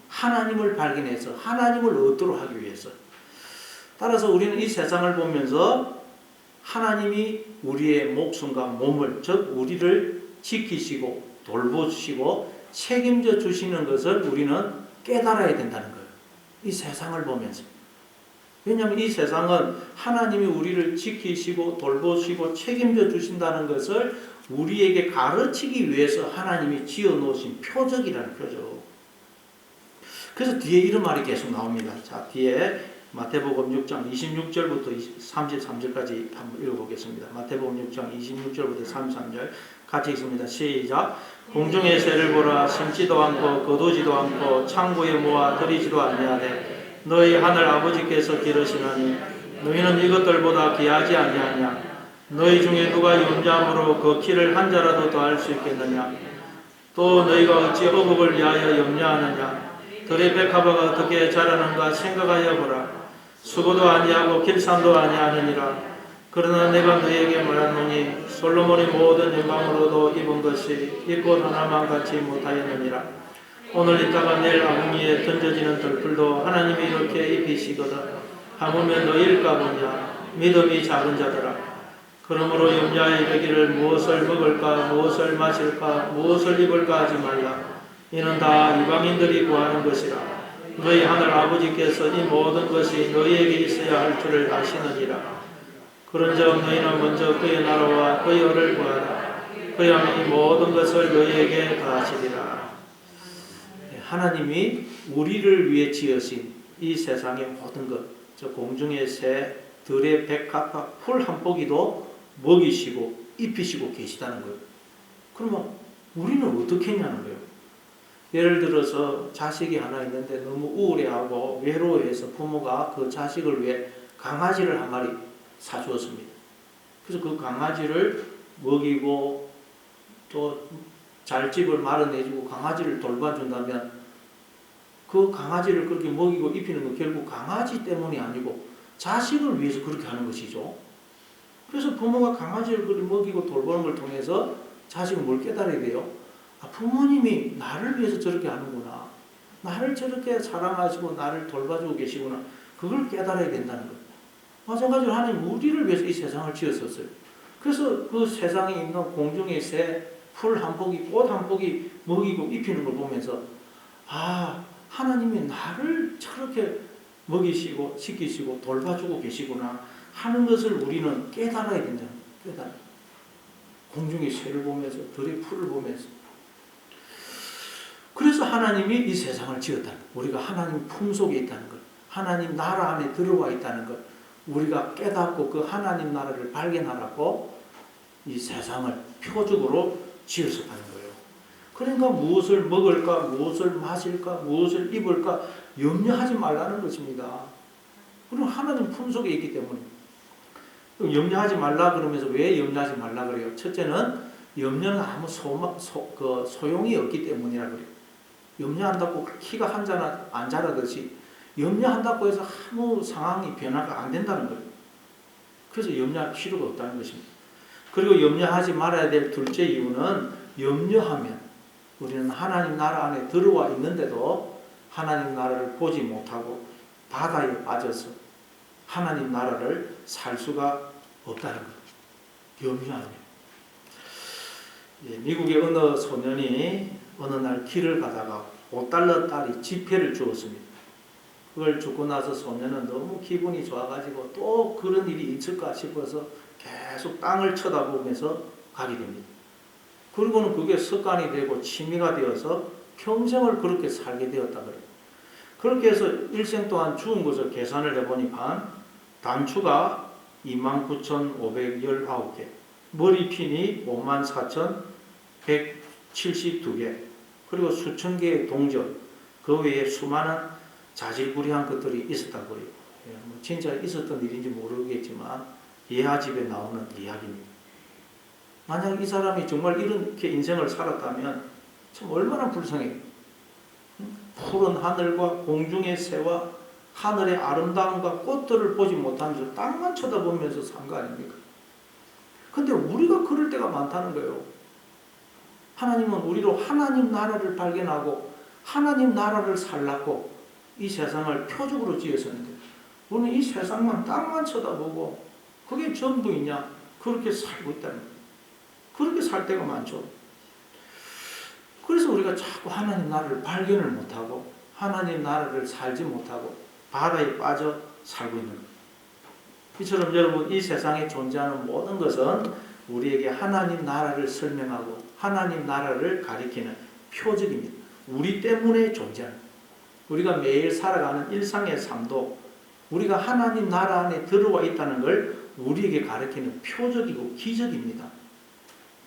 S1: 하나님을 발견해서 하나님을 얻도록 하기 위해서. 따라서 우리는 이 세상을 보면서 하나님이 우리의 목숨과 몸을, 즉 우리를 지키시고 돌보시고 책임져 주시는 것을 우리는 깨달아야 된다는 거예요. 이 세상을 보면서. 왜냐하면 이 세상은 하나님이 우리를 지키시고 돌보시고 책임져 주신다는 것을 우리에게 가르치기 위해서 하나님이 지어 놓으신 표적이라는 표적. 그래서 뒤에 이런 말이 계속 나옵니다. 자, 뒤에 마태복음 6장 26절부터 33절까지 한번 읽어보겠습니다. 마태복음 6장 26절부터 33절 같이 읽습니다. 시작. 공중의 새를 보라. 심지도 않고 거두지도 않고 창고에 모아 들이지도 아니하되 너희 하늘 아버지께서 기르시나니 너희는 이것들보다 귀하지 아니하냐. 너희 중에 누가 염려함으로 그 키를 한 자라도 더할 수 있겠느냐. 또 너희가 어찌 의복을 위하여 염려하느냐. 들의 백합화가 어떻게 자라는가 생각하여 보라. 수고도 아니하고 길산도 아니하느니라. 그러나 내가 너희에게 말하노니 솔로몬이 모든 영광으로도 입은 것이 이 꽃 하나만 갖지 못하였느니라. 오늘 있다가 내일 아궁이에 던져지는 들풀도 하나님이 이렇게 입히시거든 하물며 너희일까 보냐. 믿음이 작은 자들아. 그러므로 염려하여 이르기를 무엇을 먹을까 무엇을 마실까 무엇을 입을까 하지 말라. 이는 다 이방인들이 구하는 것이라. 너희 하늘 아버지께서 이 모든 것이 너희에게 있어야 할 줄을 아시느니라. 그런즉 너희는 먼저 그의 나라와 그의 의를 구하라. 그야말로 이 모든 것을 너희에게 더하시리라. 하나님이 우리를 위해 지으신 이 세상의 모든 것, 저 공중의 새, 들의 백합화, 풀 한 포기도 먹이시고 입히시고 계시다는 거예요. 그러면 우리는 어떻게 했냐는 거예요. 예를 들어서 자식이 하나 있는데 너무 우울해하고 외로워해서 부모가 그 자식을 위해 강아지를 한 마리 사주었습니다. 그래서 그 강아지를 먹이고 또 잘집을 마련해주고 강아지를 돌봐준다면 그 강아지를 그렇게 먹이고 입히는 건 결국 강아지 때문이 아니고 자식을 위해서 그렇게 하는 것이죠. 그래서 부모가 강아지를 그렇게 먹이고 돌보는 걸 통해서 자식은 뭘 깨달아야 돼요? 아, 부모님이 나를 위해서 저렇게 하는구나. 나를 저렇게 사랑하시고 나를 돌봐주고 계시구나. 그걸 깨달아야 된다는 거예요. 마찬가지로 하나님 우리를 위해서 이 세상을 지었었어요. 그래서 그 세상에 있는 공중의 새, 풀 한 포기, 꽃 한 포기 먹이고 입히는 걸 보면서 아, 하나님이 나를 저렇게 먹이시고 지키시고 돌봐주고 계시구나 하는 것을 우리는 깨달아야 된다는 거예요. 공중의 새를 보면서 들의 풀을 보면서 그래서 하나님이 이 세상을 지었다는 거예요. 우리가 하나님 품속에 있다는 것, 하나님 나라 안에 들어와 있다는 것, 우리가 깨닫고 그 하나님 나라를 발견하라고 이 세상을 표적으로 지어서 가는 거예요. 그러니까 무엇을 먹을까, 무엇을 마실까, 무엇을 입을까 염려하지 말라는 것입니다. 그럼 하나님 품속에 있기 때문에. 염려하지 말라 그러면서 왜 염려하지 말라 그래요? 첫째는 염려는 아무 소용이 없기 때문이라 그래요. 염려한다고 키가 한 자나 안 자라듯이 염려한다고 해서 아무 상황이 변화가 안 된다는 거예요. 그래서 염려할 필요가 없다는 것입니다. 그리고 염려하지 말아야 될 둘째 이유는 염려하면 우리는 하나님 나라 안에 들어와 있는데도 하나님 나라를 보지 못하고 바다에 빠져서 하나님 나라를 살 수가 없다는 거예요. 염려하면. 미국의 어느 소년이 어느 날 길을 가다가 5달러짜리 지폐를 주었습니다. 그걸 주고 나서 소년은 너무 기분이 좋아가지고 또 그런 일이 있을까 싶어서 계속 땅을 쳐다보면서 가게 됩니다. 그리고는 그게 습관이 되고 취미가 되어서 평생을 그렇게 살게 되었다 그래요. 그렇게 해서 일생 동안 주운 것을 계산을 해보니까 단추가 29,519개, 머리핀이 54,172개, 그리고 수천 개의 동전, 그 외에 수많은 자질구레한 것들이 있었다고 해요. 진짜 있었던 일인지 모르겠지만 예하집에 나오는 이야기입니다. 만약 이 사람이 정말 이렇게 인생을 살았다면 참 얼마나 불쌍해요. 푸른 하늘과 공중의 새와 하늘의 아름다움과 꽃들을 보지 못하면서 땅만 쳐다보면서 산 거 아닙니까? 근데 우리가 그럴 때가 많다는 거예요. 하나님은 우리로 하나님 나라를 발견하고 하나님 나라를 살라고 이 세상을 표적으로 지으셨는데 우리는 이 세상만 땅만 쳐다보고 그게 전부이냐 그렇게 살고 있다는 거예요. 그렇게 살 때가 많죠. 그래서 우리가 자꾸 하나님 나라를 발견을 못하고 하나님 나라를 살지 못하고 바다에 빠져 살고 있는 거예요. 이처럼 여러분 이 세상에 존재하는 모든 것은 우리에게 하나님 나라를 설명하고 하나님 나라를 가리키는 표적입니다. 우리 때문에 존재하는 거예요. 우리가 매일 살아가는 일상의 삶도 우리가 하나님 나라 안에 들어와 있다는 걸 우리에게 가리키는 표적이고 기적입니다.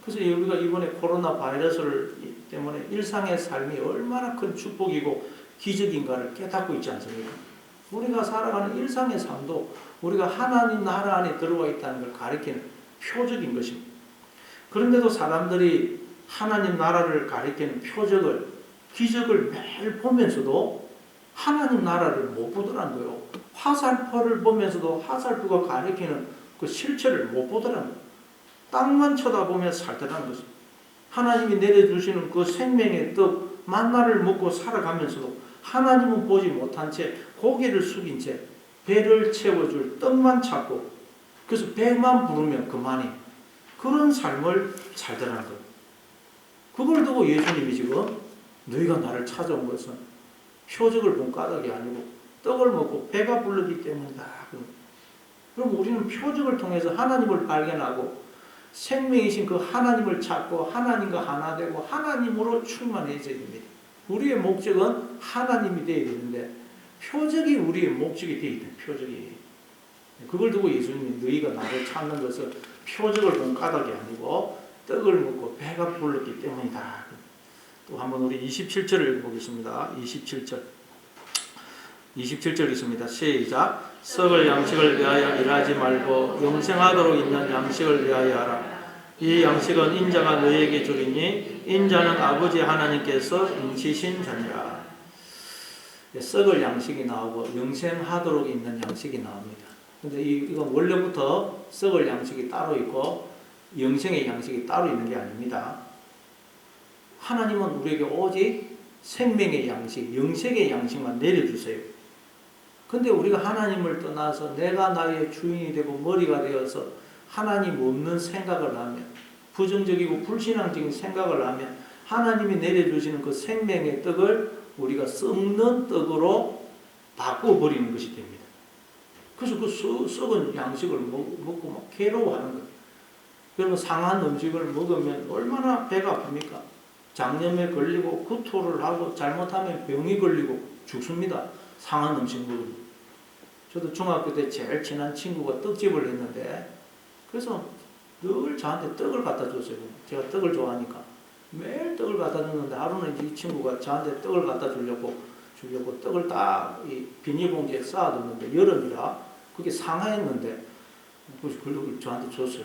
S1: 그래서 우리가 이번에 코로나 바이러스 때문에 일상의 삶이 얼마나 큰 축복이고 기적인가를 깨닫고 있지 않습니까? 우리가 살아가는 일상의 삶도 우리가 하나님 나라 안에 들어와 있다는 걸 가리키는 표적인 것입니다. 그런데도 사람들이 하나님 나라를 가리키는 표적을, 기적을 매일 보면서도 하나님 나라를 못 보더라는 거예요. 화살표를 보면서도 화살표가 가리키는 그 실체를 못 보더라는 거예요. 땅만 쳐다보며 살더라는 것입니다. 하나님이 내려주시는 그 생명의 떡, 만나를 먹고 살아가면서도 하나님은 보지 못한 채 고개를 숙인 채 배를 채워줄 떡만 찾고 그래서 배만 부르면 그만이 그런 삶을 살더라는 거예요. 그걸 두고 예수님이 지금 너희가 나를 찾아온 것은 표적을 본 까닭이 아니고 떡을 먹고 배가 부르기 때문이다. 그럼 우리는 표적을 통해서 하나님을 발견하고 생명이신 그 하나님을 찾고 하나님과 하나 되고 하나님으로 충만해져야 됩니다. 우리의 목적은 하나님이 되어야 되는데 표적이 우리의 목적이 되어 있다. 표적이. 그걸 두고 예수님이 너희가 나를 찾는 것은 표적을 본 까닭이 아니고 떡을 먹고 배가 불렀기 때문이다. 또 한번 우리 27절을 읽어보겠습니다. 27절 있습니다. 시작. 썩을 양식을 위하여 일하지 말고 영생하도록 있는 양식을 위하여 하라. 이 양식은 인자가 너희에게 주리니 인자는 아버지 하나님께서 인치신 자니라. 썩을 양식이 나오고 영생하도록 있는 양식이 나옵니다. 근데 이건 원래부터 썩을 양식이 따로 있고 영생의 양식이 따로 있는 게 아닙니다. 하나님은 우리에게 오직 생명의 양식, 영생의 양식만 내려주세요. 근데 우리가 하나님을 떠나서 내가 나의 주인이 되고 머리가 되어서 하나님 없는 생각을 하면, 부정적이고 불신앙적인 생각을 하면 하나님이 내려주시는 그 생명의 떡을 우리가 썩는 떡으로 바꿔버리는 것이 됩니다. 그래서 그 썩은 양식을 먹고 막 괴로워하는 거예요. 그러면 상한 음식을 먹으면 얼마나 배가 아픕니까? 장염에 걸리고 구토를 하고 잘못하면 병이 걸리고 죽습니다. 상한 음식 먹으면. 저도 중학교 때 제일 친한 친구가 떡집을 했는데 그래서 늘 저한테 떡을 갖다 줬어요. 제가 떡을 좋아하니까. 매일 떡을 갖다 줬는데 하루는 이 친구가 저한테 떡을 갖다 주려고 떡을 딱 이 비닐봉지에 쌓아뒀는데 여름이라 그게 상하였는데 그걸 저한테 줬어요.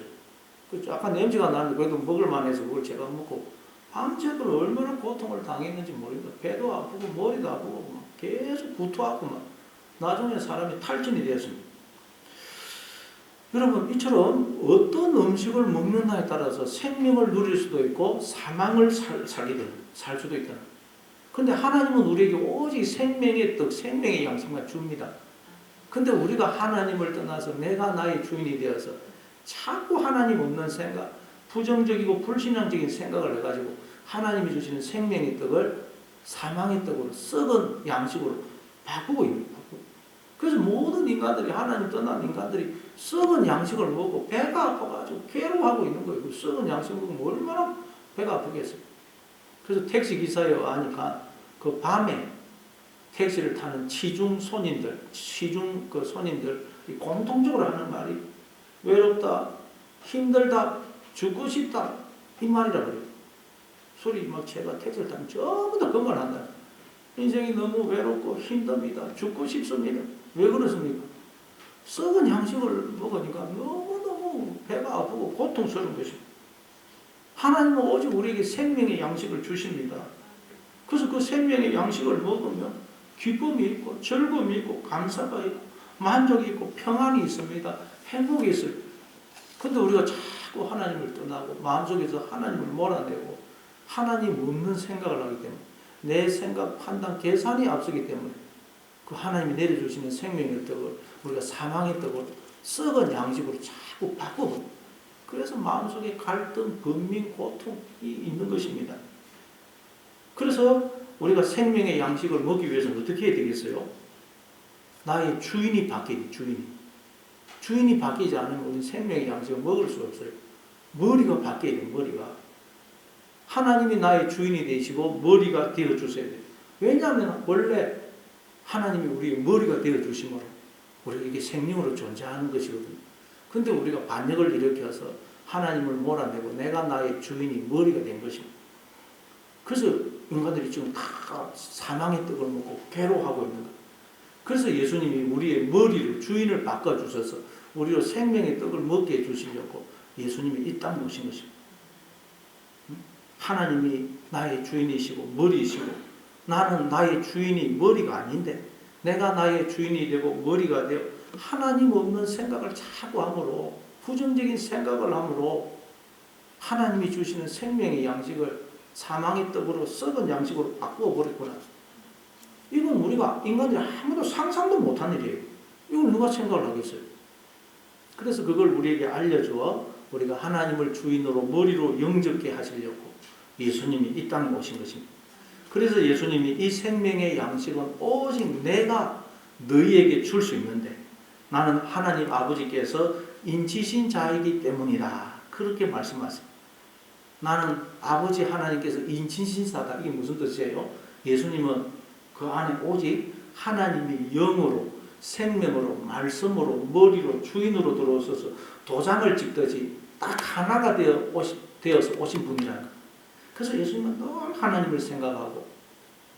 S1: 약간 냄새가 나는데 그래도 먹을만 해서 그걸 제가 먹고 밤새도록 얼마나 고통을 당했는지 모릅니다. 배도 아프고 머리도 아프고 막 계속 구토하고 막 나중에 사람이 탈진이 되었습니다. 여러분 이처럼 어떤 음식을 먹느냐에 따라서 생명을 누릴 수도 있고 사망을 살 수도 있다. 근데 하나님은 우리에게 오직 생명의 떡, 생명의 양식만 줍니다. 근데 우리가 하나님을 떠나서 내가 나의 주인이 되어서 자꾸 하나님 없는 생각, 부정적이고 불신앙적인 생각을 해가지고 하나님이 주시는 생명의 떡을 사망의 떡으로 썩은 양식으로 바꾸고 있는 거예요. 그래서 모든 인간들이, 하나님 떠난 인간들이 썩은 양식을 먹고 배가 아파가지고 괴로워하고 있는 거예요. 그 썩은 양식 먹으면 얼마나 배가 아프겠어요. 그래서 택시기사여 하니까 그 밤에 택시를 타는 취중 손님들이 공통적으로 하는 말이 외롭다, 힘들다, 죽고 싶다 이 말이라 그래요. 소리 막 제가 택시를 타면 전부 다 그 말 한다. 인생이 너무 외롭고 힘듭니다. 죽고 싶습니다. 왜 그렇습니까? 썩은 양식을 먹으니까 너무너무 배가 아프고 고통스러운 것입니다. 하나님은 오직 우리에게 생명의 양식을 주십니다. 그래서 그 생명의 양식을 먹으면 기쁨이 있고 즐거움이 있고 감사가 있고 만족이 있고 평안이 있습니다. 행복이 있어요. 근데 우리가 자꾸 하나님을 떠나고 마음속에서 하나님을 몰아내고 하나님 없는 생각을 하기 때문에 내 생각, 판단, 계산이 앞서기 때문에 그 하나님이 내려주시는 생명의 떡을 우리가 사망의 떡으로 썩은 양식으로 자꾸 바꿔버려. 그래서 마음속에 갈등, 번민, 고통이 있는 것입니다. 그래서 우리가 생명의 양식을 먹기 위해서는 어떻게 해야 되겠어요? 나의 주인이 바뀌어야 돼, 주인이 바뀌지 않으면 우리는 생명의 양식을 먹을 수가 없어요. 머리가 바뀌어야 돼요, 머리가. 하나님이 나의 주인이 되시고 머리가 되어주셔야 돼요. 왜냐하면 원래 하나님이 우리의 머리가 되어주심으로 우리에게 생명으로 존재하는 것이거든요. 근데 우리가 반역을 일으켜서 하나님을 몰아내고 내가 나의 주인이 머리가 된 것입니다. 그래서 인간들이 지금 다 사망의 떡을 먹고 괴로워하고 있는 거예요. 그래서 예수님이 우리의 머리를, 주인을 바꿔주셔서 우리로 생명의 떡을 먹게 해주시려고 예수님이 이 땅에 오신 것입니다. 하나님이 나의 주인이시고 머리이시고 나는 나의 주인이 머리가 아닌데 내가 나의 주인이 되고 머리가 되어 하나님 없는 생각을 자꾸 함으로 부정적인 생각을 함으로 하나님이 주시는 생명의 양식을 사망의 떡으로 썩은 양식으로 바꾸어 버렸구나. 이건 우리가 인간들이 아무도 상상도 못한 일이에요. 이걸 누가 생각을 하겠어요? 그래서 그걸 우리에게 알려주어 우리가 하나님을 주인으로 머리로 영접케 하시려고 예수님이 이 땅에 오신 것입니다. 그래서 예수님이 이 생명의 양식은 오직 내가 너희에게 줄 수 있는데 나는 하나님 아버지께서 인치신 자이기 때문이다. 그렇게 말씀하세요. 나는 아버지 하나님께서 인치신 자다. 이게 무슨 뜻이에요? 예수님은 그 안에 오직 하나님이 영으로, 생명으로, 말씀으로, 머리로, 주인으로 들어오셔서 도장을 찍듯이 딱 하나가 되어서 오신 분이라는 거예요. 그래서 예수님은 늘 하나님을 생각하고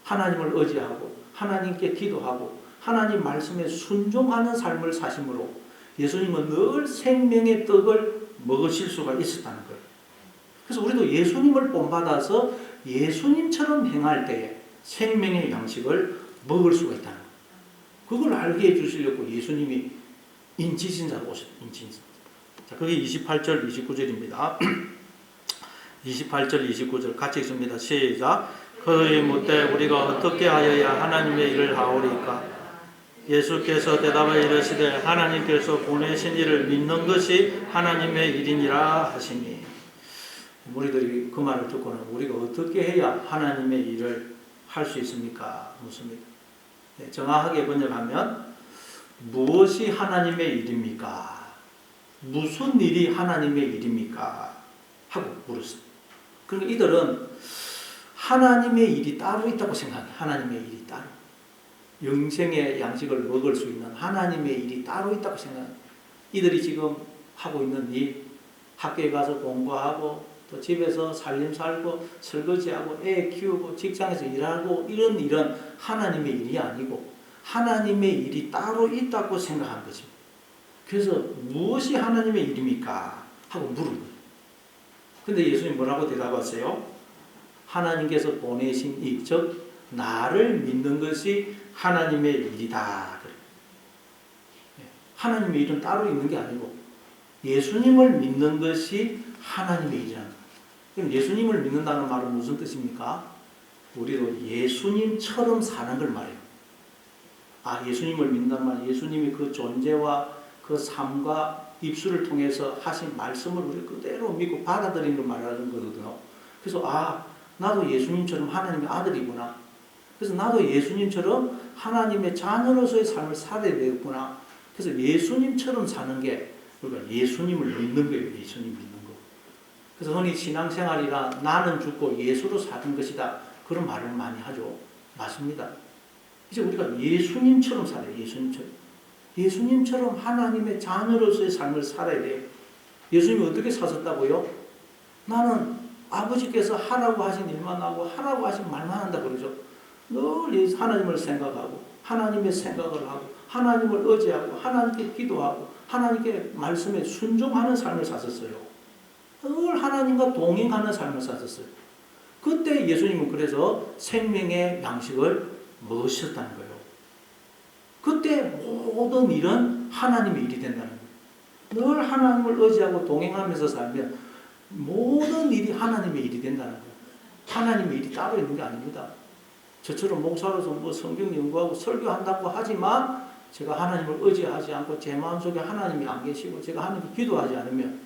S1: 하나님을 의지하고 하나님께 기도하고 하나님 말씀에 순종하는 삶을 사심으로 예수님은 늘 생명의 떡을 먹으실 수가 있었다는 거예요. 그래서 우리도 예수님을 본받아서 예수님처럼 행할 때에 생명의 양식을 먹을 수가 있다는 거예요. 그걸 알게 해주시려고 예수님이 인치신자로 오셨어요. 인치신자. 자, 그게 28절, 29절입니다. 28절, 29절 같이 읽습니다. 시작. 그의 묻되 우리가 어떻게 하여야 하나님의 일을 하오리까? 예수께서 대답하여 이르시되 하나님께서 보내신 이를 믿는 것이 하나님의 일이니라 하시니. 우리들이 그 말을 듣고는 우리가 어떻게 해야 하나님의 일을 할 수 있습니까? 묻습니다. 네, 정확하게 번역하면 무엇이 하나님의 일입니까? 무슨 일이 하나님의 일입니까? 하고 물었어요. 그러니까 이들은 하나님의 일이 따로 있다고 생각해요. 하나님의 일이 따로. 영생의 양식을 먹을 수 있는 하나님의 일이 따로 있다고 생각해요. 이들이 지금 하고 있는 일, 학교에 가서 공부하고 또 집에서 살림 살고 설거지하고 애 키우고 직장에서 일하고 이런 일은 하나님의 일이 아니고 하나님의 일이 따로 있다고 생각한 것입니다. 그래서 무엇이 하나님의 일입니까? 하고 물은 거예요. 근데 예수님 뭐라고 대답하세요? 하나님께서 보내신 이, 즉 나를 믿는 것이 하나님의 일이다. 하나님의 일은 따로 있는 게 아니고 예수님을 믿는 것이 하나님의 일이라는 거예요. 그럼 예수님을 믿는다는 말은 무슨 뜻입니까? 우리도 예수님처럼 사는 걸 말해요. 아, 예수님을 믿는다는 말은 예수님이 그 존재와 그 삶과 입술을 통해서 하신 말씀을 우리 그대로 믿고 받아들이는 걸 말하는 거거든요. 그래서 아, 나도 예수님처럼 하나님의 아들이구나. 그래서 나도 예수님처럼 하나님의 자녀로서의 삶을 살아야 되겠구나. 그래서 예수님처럼 사는 게 우리가 예수님을 믿는 거예요. 예수님 믿는 거. 그래서 흔히 신앙생활이라 나는 죽고 예수로 사는 것이다. 그런 말을 많이 하죠. 맞습니다. 이제 우리가 예수님처럼 살아요. 예수님처럼. 예수님처럼 하나님의 자녀로서의 삶을 살아야 돼요. 예수님이 어떻게 사셨다고요? 나는 아버지께서 하라고 하신 일만 하고 하라고 하신 말만 한다 그러죠. 늘 하나님을 생각하고 하나님의 생각을 하고 하나님을 의지하고 하나님께 기도하고 하나님께 말씀에 순종하는 삶을 사셨어요. 늘 하나님과 동행하는 삶을 사셨어요. 그때 예수님은 그래서 생명의 양식을 먹으셨다는 거예요. 그때 모든 일은 하나님의 일이 된다는 거예요. 늘 하나님을 의지하고 동행하면서 살면 모든 일이 하나님의 일이 된다는 거예요. 하나님의 일이 따로 있는 게 아닙니다. 저처럼 목사로서 뭐 성경 연구하고 설교한다고 하지만 제가 하나님을 의지하지 않고 제 마음속에 하나님이 안 계시고 제가 하나님께 기도하지 않으면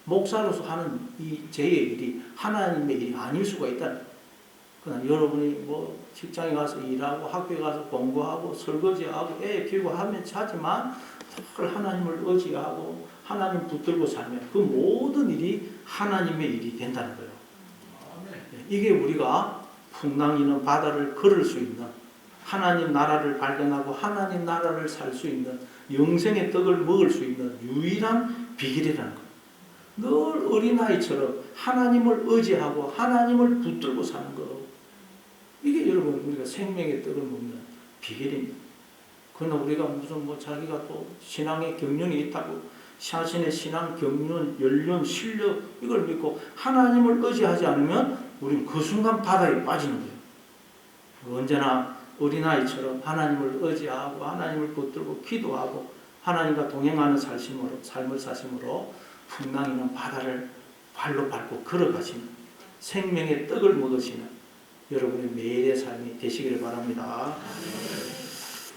S1: 목사로서 하는 이 제 일이 하나님의 일이 아닐 수가 있다는 거예요. 그러나 여러분이 뭐 직장에 가서 일하고 학교에 가서 공부하고 설거지하고 애 키우고 하면 하지만 늘 하나님을 의지하고 하나님 붙들고 살면 그 모든 일이 하나님의 일이 된다는 거예요. 이게 우리가 풍랑이는 바다를 걸을 수 있는 하나님 나라를 발견하고 하나님 나라를 살 수 있는 영생의 떡을 먹을 수 있는 유일한 비결이라는 거예요. 늘 어린아이처럼 하나님을 의지하고 하나님을 붙들고 사는 거. 이게 여러분 우리가 생명의 떡을 먹는 비결입니다. 그러나 우리가 무슨 뭐 자기가 또 신앙의 경륜이 있다고 자신의 신앙 경륜, 연륜, 실력 이걸 믿고 하나님을 의지하지 않으면 우리는 그 순간 바다에 빠지는 거예요. 언제나 어린아이처럼 하나님을 의지하고 하나님을 붙들고 기도하고 하나님과 동행하는 삶을 사심으로 풍랑이는 바다를 발로 밟고 걸어가시는 생명의 떡을 먹으시는 여러분의 매일의 삶이 되시기를 바랍니다.